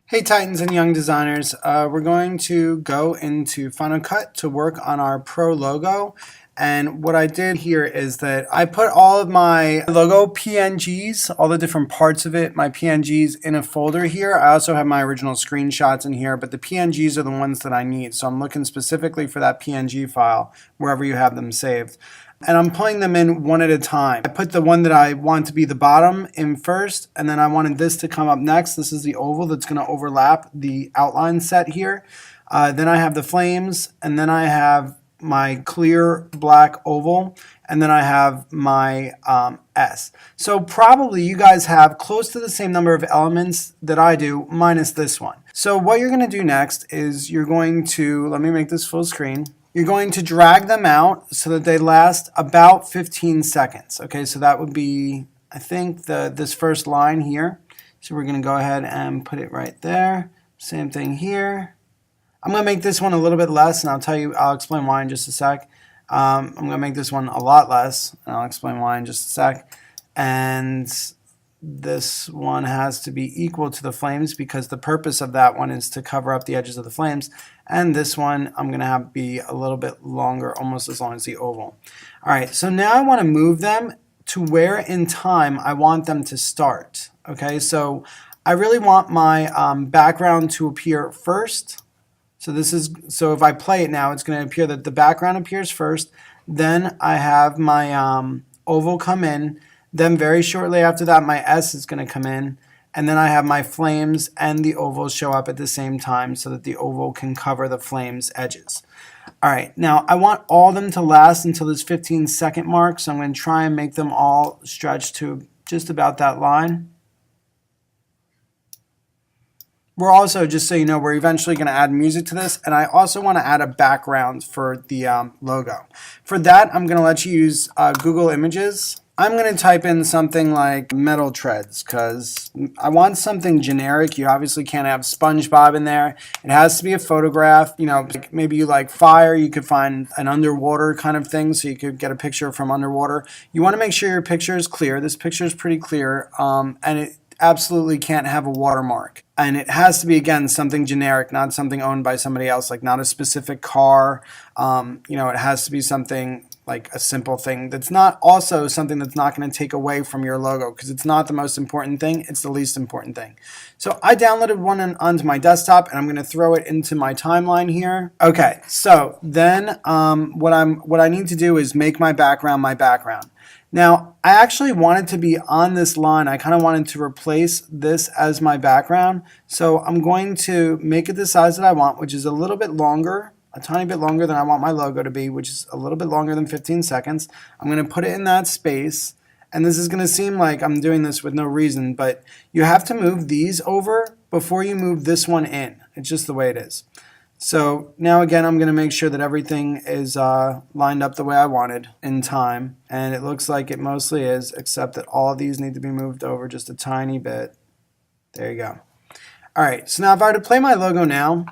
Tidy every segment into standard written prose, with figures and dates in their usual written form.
Hey Titans and young designers, we're going to go into Final Cut to work on our Pro logo. And what I did here is that I put all of my logo PNGs, all the different parts of it, my PNGs in a folder here. I also have my original screenshots in here, but the PNGs are the ones that I need. So I'm looking specifically for that PNG file wherever you have them saved. And I'm pulling them in one at a time. I put the one that I want to be the bottom in first, and then I wanted this to come up next. This is the oval that's going to overlap the outline set here. Then I have the flames, and then I have my clear black oval, and then I have my S. So probably you guys have close to the same number of elements that I do, minus this one. So what you're going to do next is you're going to, let me make this full screen. You're going to drag them out so that they last about 15 seconds. Okay, so that would be, I think, this first line here. So we're going to go ahead and put it right there. Same thing here. I'm going to make this one a little bit less, and I'll explain why in just a sec. I'm going to make this one a lot less, and I'll explain why in just a sec. And this one has to be equal to the flames because the purpose of that one is to cover up the edges of the flames. And this one I'm going to have be a little bit longer, almost as long as the oval. All right, so now I want to move them to where in time I want them to start. Okay, so I really want my background to appear first. So if I play it now, it's going to appear that the background appears first. Then I have my oval come in. Then very shortly after that, my S is going to come in. And then I have my flames and the oval show up at the same time so that the oval can cover the flames edges. All right, now I want all of them to last until this 15-second mark. So I'm going to try and make them all stretch to just about that line. We're also, just so you know, we're eventually going to add music to this, and I also want to add a background for the logo. For that, I'm going to let you use Google Images. I'm going to type in something like metal treads because I want something generic. You obviously can't have SpongeBob in there. It has to be a photograph. You know, maybe you like fire. You could find an underwater kind of thing so you could get a picture from underwater. You want to make sure your picture is clear. This picture is pretty clear, and it absolutely can't have a watermark. And it has to be, again, something generic, not something owned by somebody else, like not a specific car. It has to be something like a simple thing that's not also something that's not going to take away from your logo, because it's not the most important thing, it's the least important thing. So I downloaded one onto my desktop, and I'm going to throw it into my timeline here. Okay, so then what I need to do is make my background my background. Now, I actually wanted to be on this line. I kind of wanted to replace this as my background. So I'm going to make it the size that I want, which is a little bit longer, a tiny bit longer than I want my logo to be, which is a little bit longer than 15 seconds. I'm going to put it in that space. And this is going to seem like I'm doing this with no reason, but you have to move these over before you move this one in. It's just the way it is. So now again, I'm going to make sure that everything is lined up the way I wanted in time. And it looks like it mostly is, except that all of these need to be moved over just a tiny bit. There you go. All right, so now if I were to play my logo now,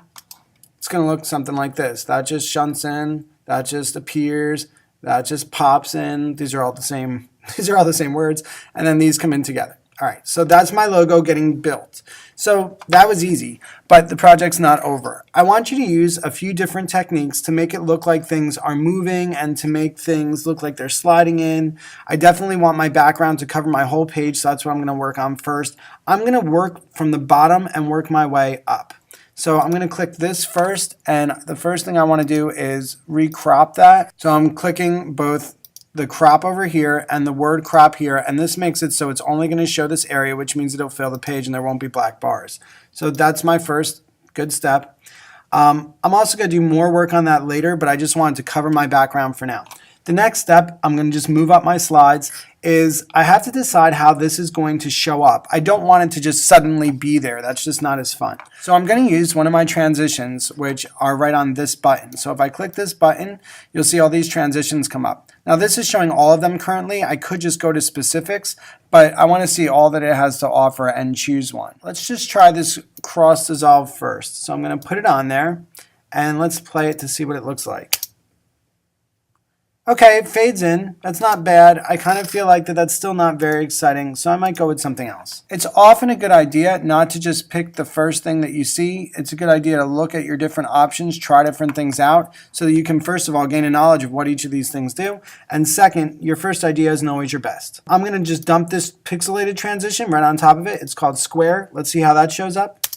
it's going to look something like this. That just shunts in, that just appears, that just pops in. These are all the same. These are all the same words. And then these come in together. All right, so that's my logo getting built. So that was easy, but the project's not over. I want you to use a few different techniques to make it look like things are moving and to make things look like they're sliding in. I definitely want my background to cover my whole page, so that's what I'm going to work on first. I'm going to work from the bottom and work my way up. So I'm going to click this first, and the first thing I want to do is recrop that. So I'm clicking both the crop over here and the word crop here, and this makes it so it's only going to show this area, which means it'll fill the page and there won't be black bars. So that's my first good step. I'm also going to do more work on that later, but I just wanted to cover my background for now. The next step, I'm going to just move up my slides, is I have to decide how this is going to show up. I don't want it to just suddenly be there. That's just not as fun. So I'm going to use one of my transitions, which are right on this button. So if I click this button, you'll see all these transitions come up. Now this is showing all of them currently. I could just go to specifics, but I want to see all that it has to offer and choose one. Let's just try this cross dissolve first. So I'm going to put it on there, and let's play it to see what it looks like. Okay, it fades in. That's not bad. I kind of feel like that's still not very exciting, so I might go with something else. It's often a good idea not to just pick the first thing that you see. It's a good idea to look at your different options, try different things out, so that you can first of all gain a knowledge of what each of these things do, and second, your first idea isn't always your best. I'm going to just dump this pixelated transition right on top of it. It's called Square. Let's see how that shows up.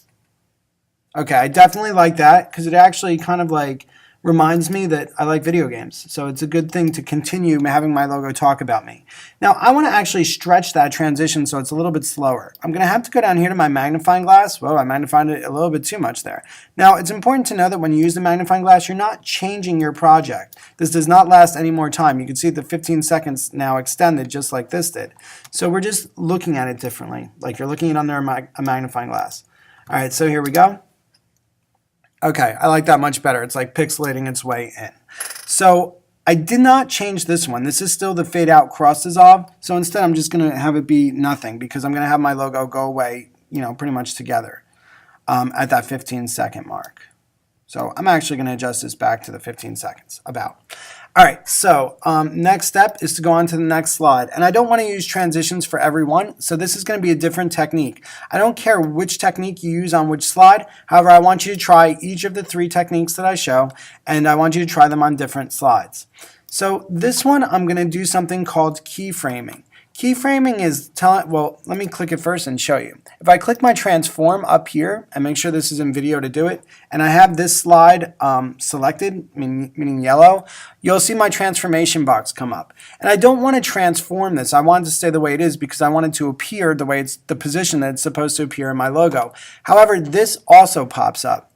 Okay, I definitely like that because it actually kind of like reminds me that I like video games. So it's a good thing to continue having my logo talk about me. Now I want to actually stretch that transition so it's a little bit slower. I'm going to have to go down here to my magnifying glass. Whoa, I magnified it a little bit too much there. Now it's important to know that when you use the magnifying glass, you're not changing your project. This does not last any more time. You can see the 15 seconds now extended just like this did. So we're just looking at it differently, like you're looking at it under a magnifying glass. All right, so here we go. Okay, I like that much better. It's like pixelating its way in. So I did not change this one. This is still the fade out cross dissolve. So instead I'm just going to have it be nothing because I'm going to have my logo go away, pretty much together at that 15-second mark. So I'm actually going to adjust this back to the 15 seconds, about. All right, so next step is to go on to the next slide. And I don't want to use transitions for everyone, so this is going to be a different technique. I don't care which technique you use on which slide. However, I want you to try each of the 3 techniques that I show, and I want you to try them on different slides. So this one, I'm going to do something called keyframing. Keyframing is well, let me click it first and show you. If I click my transform up here, and make sure this is in video to do it, and I have this slide selected, meaning yellow, you'll see my transformation box come up. And I don't want to transform this. I want it to stay the way it is because I want it to appear the way it's the position that it's supposed to appear in my logo. However, this also pops up.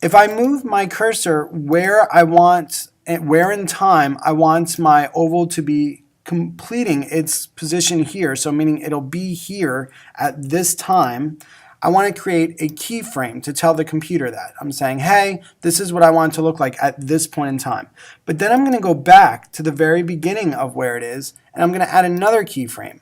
If I move my cursor where in time I want my oval to be completing its position here, so meaning it'll be here at this time, I want to create a keyframe to tell the computer that. I'm saying, hey, this is what I want it to look like at this point in time. But then I'm going to go back to the very beginning of where it is, and I'm going to add another keyframe.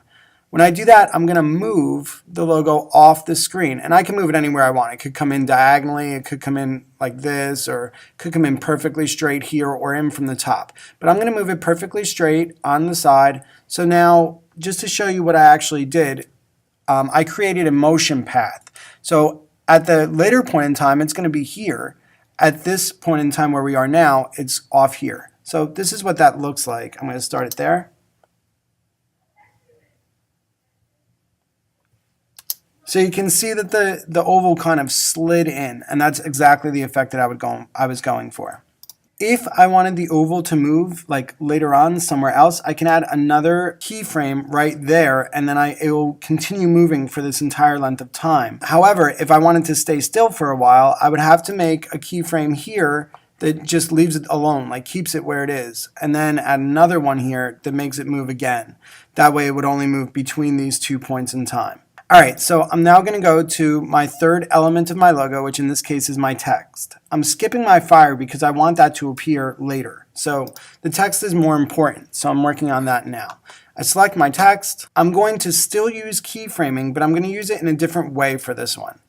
When I do that, I'm going to move the logo off the screen, and I can move it anywhere I want. It could come in diagonally, it could come in like this, or it could come in perfectly straight here or in from the top. But I'm going to move it perfectly straight on the side. So now, just to show you what I actually did, I created a motion path. So at the later point in time, it's going to be here. At this point in time where we are now, it's off here. So this is what that looks like. I'm going to start it there. So you can see that the oval kind of slid in, and that's exactly the effect that I was going for. If I wanted the oval to move like later on somewhere else, I can add another keyframe right there, and then it will continue moving for this entire length of time. However, if I wanted to stay still for a while, I would have to make a keyframe here that just leaves it alone, like keeps it where it is, and then add another one here that makes it move again. That way it would only move between these 2 points in time. All right, so I'm now going to go to my third element of my logo, which in this case is my text. I'm skipping my fire because I want that to appear later. So the text is more important, so I'm working on that now. I select my text. I'm going to still use keyframing, but I'm going to use it in a different way for this one.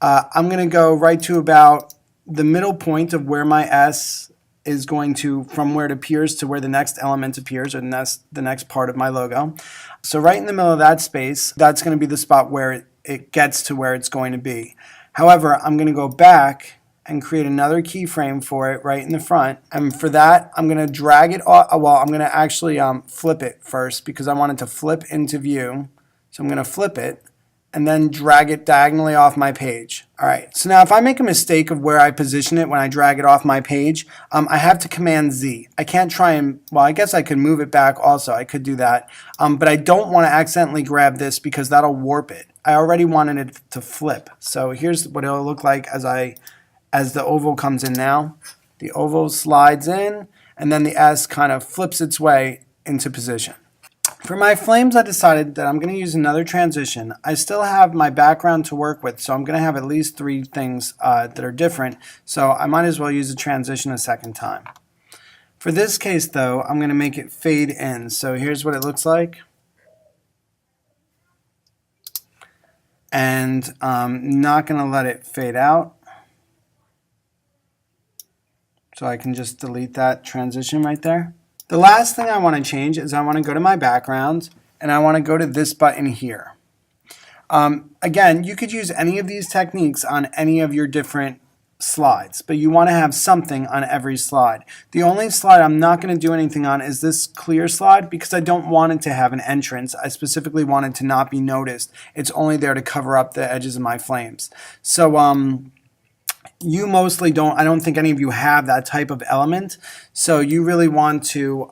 I'm going to go right to about the middle point of where my S is going to, from where it appears to where the next element appears, or the next part of my logo. So right in the middle of that space, that's going to be the spot where it gets to where it's going to be. However, I'm going to go back and create another keyframe for it right in the front. And for that, I'm going to drag it off. Well, I'm going to actually flip it first because I want it to flip into view. So I'm going to flip it and then drag it diagonally off my page. All right, so now if I make a mistake of where I position it when I drag it off my page, I have to Command Z. I can't try and, well, I guess I could move it back also. I could do that, but I don't want to accidentally grab this because that'll warp it. I already wanted it to flip. So here's what it'll look like as the oval comes in now. The oval slides in, and then the S kind of flips its way into position. For my flames, I decided that I'm going to use another transition. I still have my background to work with, so I'm going to have at least 3 things that are different, so I might as well use a transition a second time. For this case, though, I'm going to make it fade in. So here's what it looks like. And I'm not going to let it fade out. So I can just delete that transition right there. The last thing I want to change is I want to go to my background and I want to go to this button here. Again, you could use any of these techniques on any of your different slides, but you want to have something on every slide. The only slide I'm not going to do anything on is this clear slide because I don't want it to have an entrance. I specifically want it to not be noticed. It's only there to cover up the edges of my flames. So you mostly don't, I don't think any of you have that type of element, so you really want to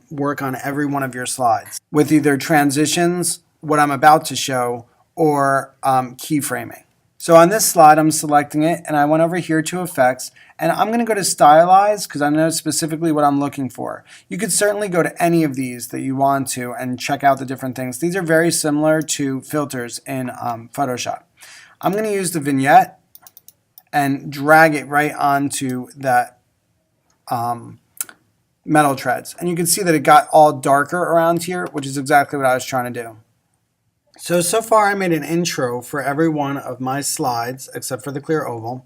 work on every one of your slides with either transitions, what I'm about to show, or keyframing. So on this slide, I'm selecting it, and I went over here to Effects, and I'm going to go to Stylize because I know specifically what I'm looking for. You could certainly go to any of these that you want to and check out the different things. These are very similar to filters in Photoshop. I'm going to use the vignette and drag it right onto that metal treads. And you can see that it got all darker around here, which is exactly what I was trying to do. So far I made an intro for every one of my slides except for the clear oval.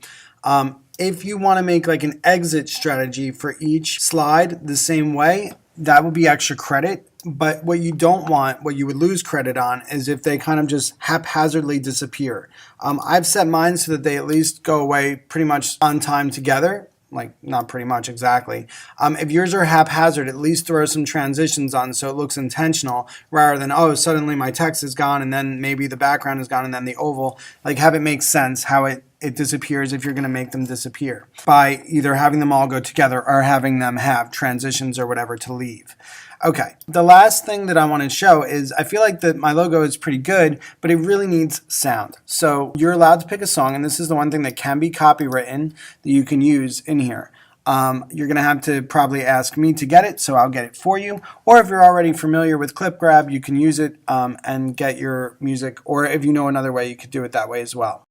If you want to make like an exit strategy for each slide the same way, that would be extra credit. But what you don't want, what you would lose credit on, is if they kind of just haphazardly disappear. I've set mine so that they at least go away pretty much on time together. Like, not pretty much exactly. If yours are haphazard, at least throw some transitions on so it looks intentional rather than, oh, suddenly my text is gone and then maybe the background is gone and then the oval. Like, have it make sense how it disappears if you're going to make them disappear by either having them all go together or having them have transitions or whatever to leave. Okay, the last thing that I want to show is I feel like that my logo is pretty good, but it really needs sound. So you're allowed to pick a song, and this is the one thing that can be copywritten that you can use in here. You're going to have to probably ask me to get it, so I'll get it for you. Or if you're already familiar with Clip Grab, you can use it and get your music. Or if you know another way, you could do it that way as well.